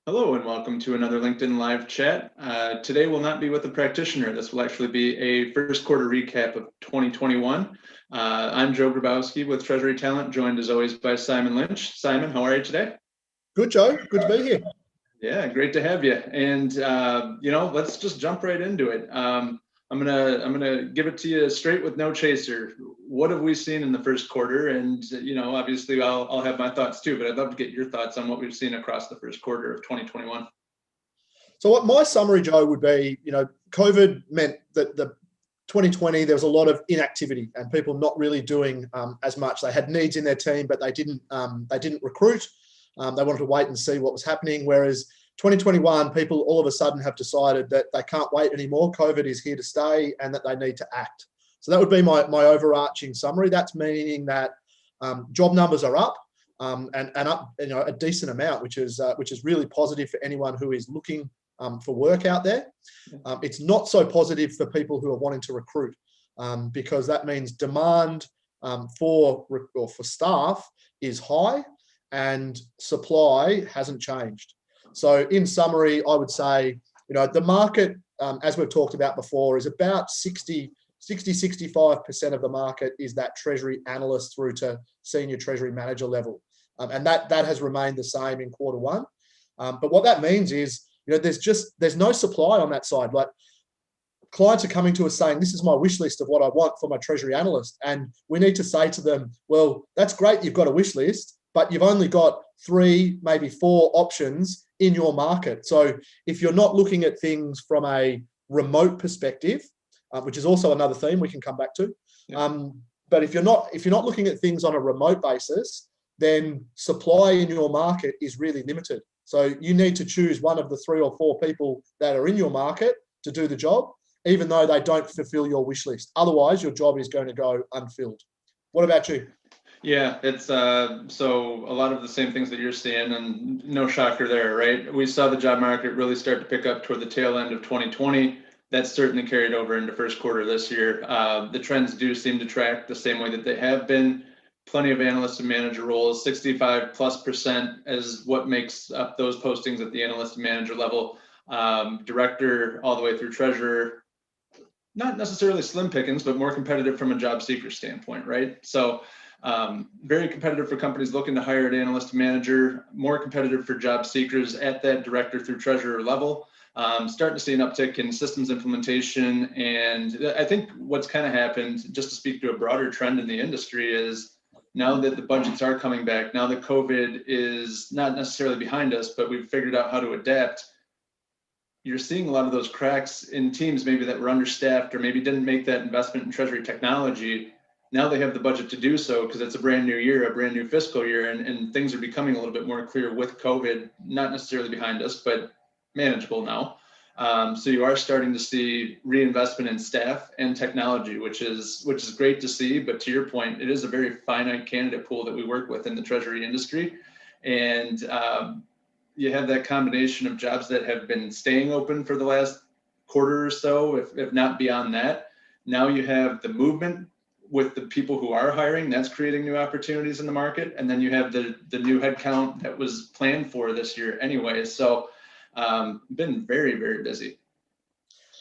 Hello and welcome to another LinkedIn Live chat. Today will not be with a practitioner. This will actually be a first quarter recap of 2021. I'm Joe Grabowski with Treasury Talent, joined as always by Simon Lynch. Simon, how are you today? Good, Joe. Good to be here. Yeah, great to have you. And let's just jump right into it. I'm gonna give it to you straight with no chaser. What have we seen in the first quarter? And obviously, I'll have my thoughts too, but I'd love to get your thoughts on what we've seen across the first quarter of 2021. So what my summary, Joe, would be, COVID meant that the 2020, there was a lot of inactivity and people not really doing as much. They had needs in their team, but they didn't recruit. They wanted to wait and see what was happening. Whereas 2021, people all of a sudden have decided that they can't wait anymore. COVID is here to stay and that they need to act. So that would be my overarching summary. That's meaning that job numbers are up and up a decent amount, which is really positive for anyone who is looking for work out there. It's not so positive for people who are wanting to recruit because that means demand for staff is high and supply hasn't changed. So in summary, I would say, the market, as we've talked about before, is about 65% of the market is that treasury analyst through to senior treasury manager level. And that has remained the same in quarter one. But what that means is, there's no supply on that side. Like, clients are coming to us saying, this is my wish list of what I want for my treasury analyst. And we need to say to them, well, that's great, you've got a wish list, but you've only got 3, maybe 4 options in your market. So if you're not looking at things from a remote perspective, which is also another theme we can come back to, but if you're not looking at things on a remote basis, then supply in your market is really limited. So you need to choose one of the 3 or 4 people that are in your market to do the job, even though they don't fulfill your wish list. Otherwise, your job is going to go unfilled. What about you? Yeah, it's so a lot of the same things that you're seeing, and no shocker there, right? We saw the job market really start to pick up toward the tail end of 2020. That's certainly carried over into first quarter this year. The trends do seem to track the same way that they have been. Plenty of analyst and manager roles, 65+% is what makes up those postings at the analyst and manager level. Director all the way through treasurer, not necessarily slim pickings, but more competitive from a job seeker standpoint, right? So very competitive for companies looking to hire an analyst and manager, more competitive for job seekers at that director through treasurer level. Starting to see an uptick in systems implementation. And I think what's kind of happened, just to speak to a broader trend in the industry, is now that the budgets are coming back, now that COVID is not necessarily behind us, but we've figured out how to adapt, you're seeing a lot of those cracks in teams maybe that were understaffed or maybe didn't make that investment in treasury technology. Now they have the budget to do so because it's a brand new year, a brand new fiscal year, and things are becoming a little bit more clear with COVID, not necessarily behind us, but manageable now. So you are starting to see reinvestment in staff and technology, which is great to see. But to your point, it is a very finite candidate pool that we work with in the treasury industry, and you have that combination of jobs that have been staying open for the last quarter or so, if not beyond that. Now you have the movement with the people who are hiring, that's creating new opportunities in the market. And then you have the new headcount that was planned for this year anyway. So been very, very busy.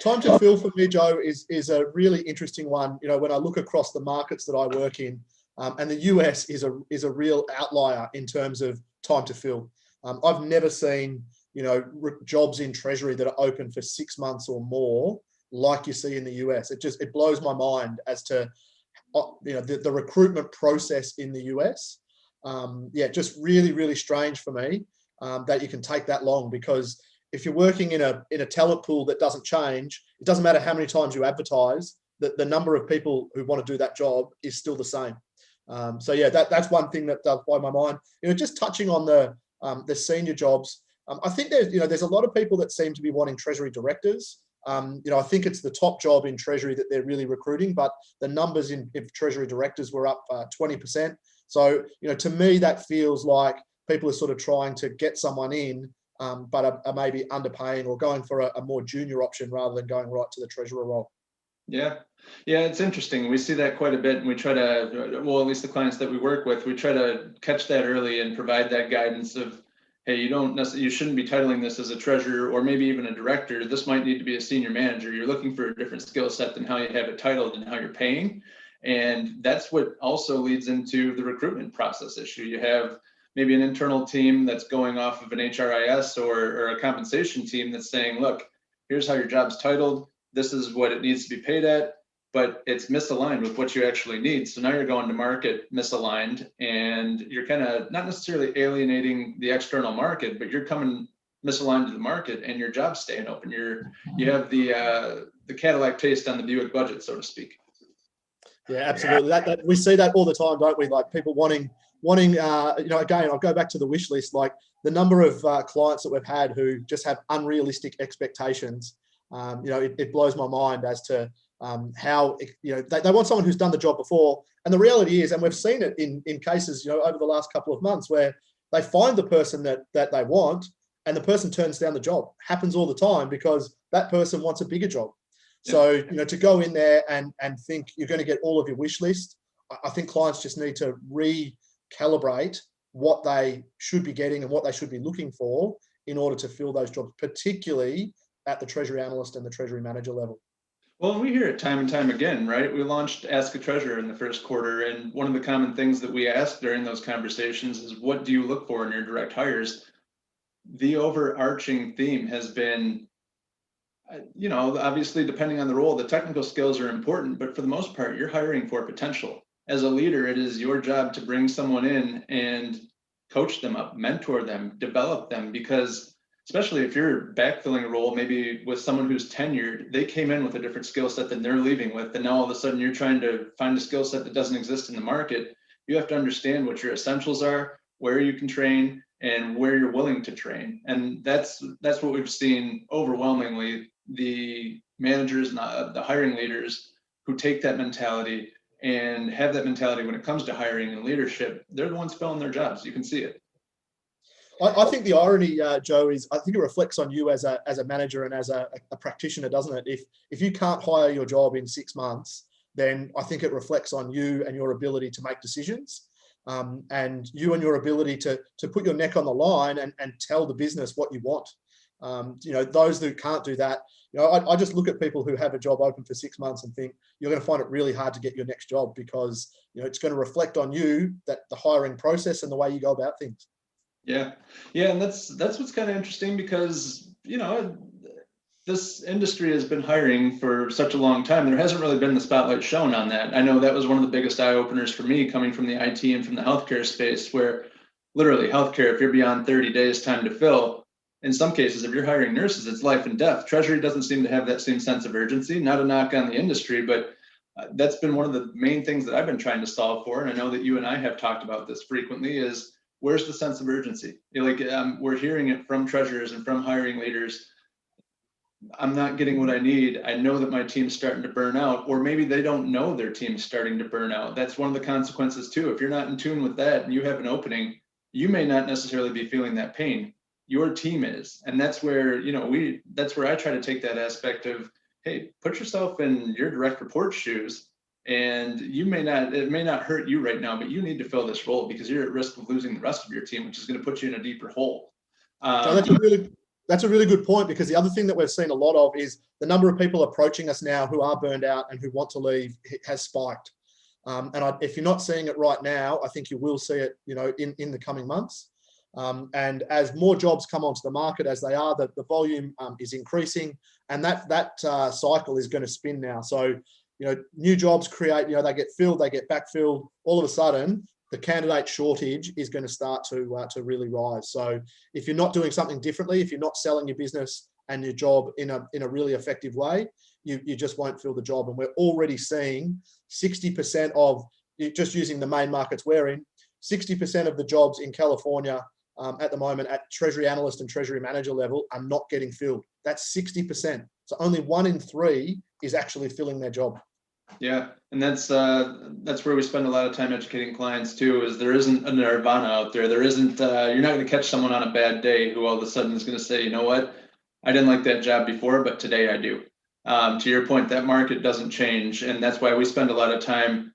Time to fill for me, Joe, is a really interesting one. When I look across the markets that I work in, and the US is a real outlier in terms of time to fill. I've never seen, jobs in treasury that are open for 6 months or more, like you see in the US. It blows my mind as to, the recruitment process in the US. Just really, really strange for me that you can take that long, because if you're working in a talent pool that doesn't change, it doesn't matter how many times you advertise, the number of people who want to do that job is still the same. That's one thing that does blow my mind. Just touching on the senior jobs, I think there's a lot of people that seem to be wanting treasury directors. I think it's the top job in treasury that they're really recruiting, but the numbers in treasury directors were up 20%. So, to me, that feels like people are sort of trying to get someone in, but are maybe underpaying or going for a more junior option rather than going right to the treasurer role. Yeah, it's interesting. We see that quite a bit, and we try to, well, at least the clients that we work with, we try to catch that early and provide that guidance of, hey, you shouldn't be titling this as a treasurer or maybe even a director. This might need to be a senior manager. You're looking for a different skill set than how you have it titled and how you're paying. And that's what also leads into the recruitment process issue. You have maybe an internal team that's going off of an HRIS or a compensation team that's saying, look, here's how your job's titled. This is what it needs to be paid at, but it's misaligned with what you actually need. So now you're going to market misaligned, and you're kind of not necessarily alienating the external market, but you're coming misaligned to the market, and your job's staying open. You have the Cadillac taste on the Buick budget, so to speak. Yeah, absolutely. That we see that all the time, don't we? Like people wanting. Again, I'll go back to the wish list. Like the number of clients that we've had who just have unrealistic expectations. It blows my mind as to how they want someone who's done the job before. And the reality is, and we've seen it in cases, over the last couple of months, where they find the person that they want, and the person turns down the job. Happens all the time because that person wants a bigger job. So, to go in there and think you're going to get all of your wish list, I think clients just need to recalibrate what they should be getting and what they should be looking for in order to fill those jobs, particularly at the treasury analyst and the treasury manager level. Well, we hear it time and time again, right? We launched Ask a Treasurer in the first quarter, and one of the common things that we ask during those conversations is, what do you look for in your direct hires? The overarching theme has been, obviously, depending on the role, the technical skills are important, but for the most part, you're hiring for potential. As a leader, it is your job to bring someone in and coach them up, mentor them, develop them, because especially if you're backfilling a role, maybe with someone who's tenured, they came in with a different skill set than they're leaving with, and now all of a sudden you're trying to find a skill set that doesn't exist in the market. You have to understand what your essentials are, where you can train, and where you're willing to train. And that's what we've seen overwhelmingly. The managers and the hiring leaders who take that mentality and have that mentality when it comes to hiring and leadership, they're the ones filling their jobs. You can see it. I think the irony, Joe, is I think it reflects on you as a manager and as a practitioner, doesn't it? If you can't hire your job in 6 months, then I think it reflects on you and your ability to make decisions, and you and your ability to put your neck on the line and tell the business what you want. Those who can't do that, I just look at people who have a job open for 6 months and think you're going to find it really hard to get your next job, because it's going to reflect on you, that the hiring process and the way you go about things. Yeah, and that's what's kind of interesting, because this industry has been hiring for such a long time. There hasn't really been the spotlight shown on that. I know that was one of the biggest eye openers for me, coming from the IT and from the healthcare space, where literally healthcare, if you're beyond 30 days time to fill, in some cases, if you're hiring nurses, it's life and death. Treasury doesn't seem to have that same sense of urgency. Not a knock on the industry, but that's been one of the main things that I've been trying to solve for. And I know that you and I have talked about this frequently, is where's the sense of urgency? We're hearing it from treasurers and from hiring leaders. I'm not getting what I need. I know that my team's starting to burn out, or maybe they don't know their team's starting to burn out. That's one of the consequences too. If you're not in tune with that and you have an opening, you may not necessarily be feeling that pain. Your team is. And that's where, that's where I try to take that aspect of, hey, put yourself in your direct report shoes, and it may not hurt you right now, but you need to fill this role because you're at risk of losing the rest of your team, which is going to put you in a deeper hole. So that's a really good point, because the other thing that we've seen a lot of is the number of people approaching us now who are burned out and who want to leave has spiked. If you're not seeing it right now, I think you will see it, in the coming months. And as more jobs come onto the market, as they are, the volume is increasing, and that cycle is going to spin now. So, new jobs create, they get filled, they get backfilled. All of a sudden, the candidate shortage is going to start to really rise. So if you're not doing something differently, if you're not selling your business and your job in a really effective way, you just won't fill the job. And we're already seeing 60% of, just using the main markets we're in, 60% of the jobs in California at the moment at treasury analyst and treasury manager level are not getting filled. That's 60%. So only 1 in 3 is actually filling their job. Yeah, and that's where we spend a lot of time educating clients too. Is there isn't a nirvana out there. There isn't. You're not going to catch someone on a bad day who all of a sudden is going to say, you know what, I didn't like that job before, but today I do. To your point, that market doesn't change, and that's why we spend a lot of time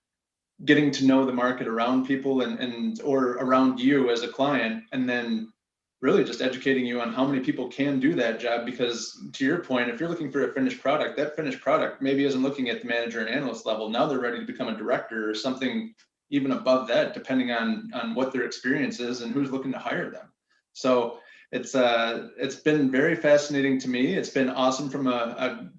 getting to know the market around people and or around you as a client, and then really just educating you on how many people can do that job. Because to your point, if you're looking for a finished product, that finished product maybe isn't looking at the manager and analyst level. Now they're ready to become a director or something even above that, depending on what their experience is and who's looking to hire them. So it's been very fascinating to me. It's been awesome from a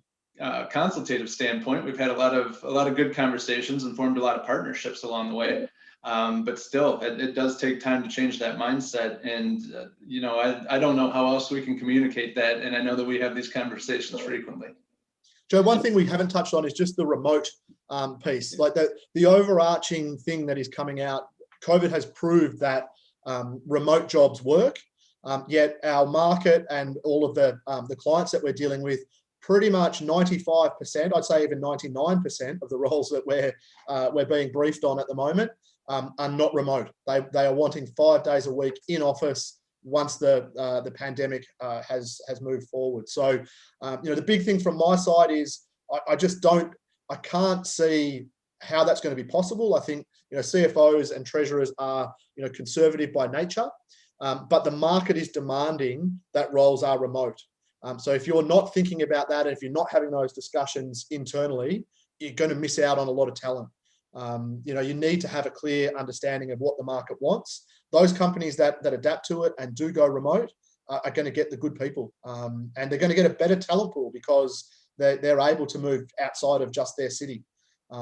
consultative standpoint. We've had a lot of good conversations and formed a lot of partnerships along the way. But still, it does take time to change that mindset. And, I don't know how else we can communicate that. And I know that we have these conversations frequently. Joe, one thing we haven't touched on is just the remote piece. Like the overarching thing that is coming out, COVID has proved that remote jobs work, yet our market and all of the clients that we're dealing with, pretty much 95%, I'd say even 99% of the roles that we're being briefed on at the moment are not remote. They are wanting 5 days a week in office once the pandemic has moved forward. So, the big thing from my side is I can't see how that's going to be possible. I think, CFOs and treasurers are, conservative by nature, but the market is demanding that roles are remote. So if you're not thinking about that, and if you're not having those discussions internally, you're going to miss out on a lot of talent. You need to have a clear understanding of what the market wants. Those companies that adapt to it and do go remote are going to get the good people, and they're going to get a better talent pool because they're able to move outside of just their city.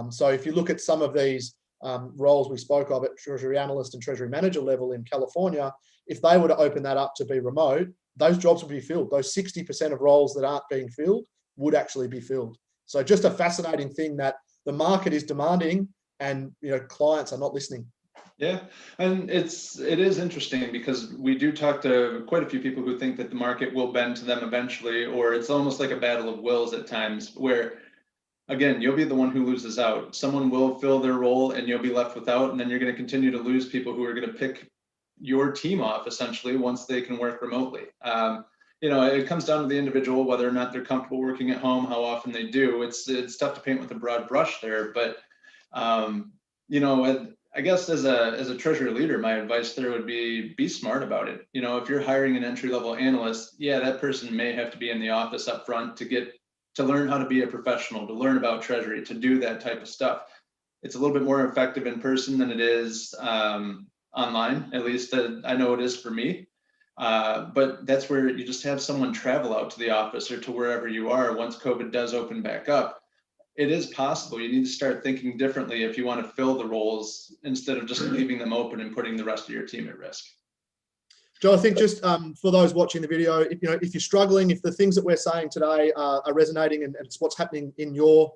So if you look at some of these roles we spoke of at Treasury Analyst and Treasury Manager level in California, if they were to open that up to be remote, those jobs would be filled. Those 60% of roles that aren't being filled would actually be filled. So just a fascinating thing that the market is demanding, and clients are not listening. Yeah, and it is interesting because we do talk to quite a few people who think that the market will bend to them eventually, or it's almost like a battle of wills at times where, again, you'll be the one who loses out. Someone will fill their role and you'll be left without, and then you're going to continue to lose people who are going to pick your team off essentially once they can work remotely. It comes down to the individual, whether or not they're comfortable working at home, how often they do. It's tough to paint with a broad brush there, but I guess as a treasury leader, my advice there would be smart about it. If you're hiring an entry-level analyst, yeah, that person may have to be in the office up front to learn how to be a professional, to learn about treasury, to do that type of stuff. It's a little bit more effective in person than it is online, at least I know it is for me. But that's where you just have someone travel out to the office or to wherever you are once COVID does open back up. It is possible. You need to start thinking differently if you want to fill the roles instead of just leaving them open and putting the rest of your team at risk. Joe, I think just for those watching the video, if you're struggling, if the things that we're saying today are resonating and it's what's happening in your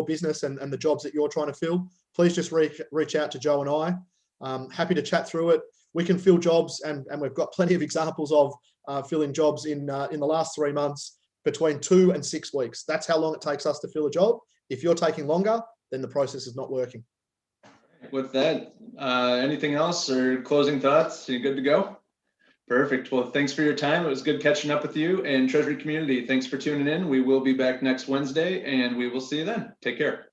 business and the jobs that you're trying to fill, please just reach out to Joe and I. Happy to chat through it. We can fill jobs, and we've got plenty of examples of filling jobs in the last 3 months between 2 and 6 weeks. That's how long it takes us to fill a job. If you're taking longer, then the process is not working. With that, anything else or closing thoughts? Are you good to go? Perfect. Well, thanks for your time. It was good catching up with you, and Treasury community, thanks for tuning in. We will be back next Wednesday, and we will see you then. Take care.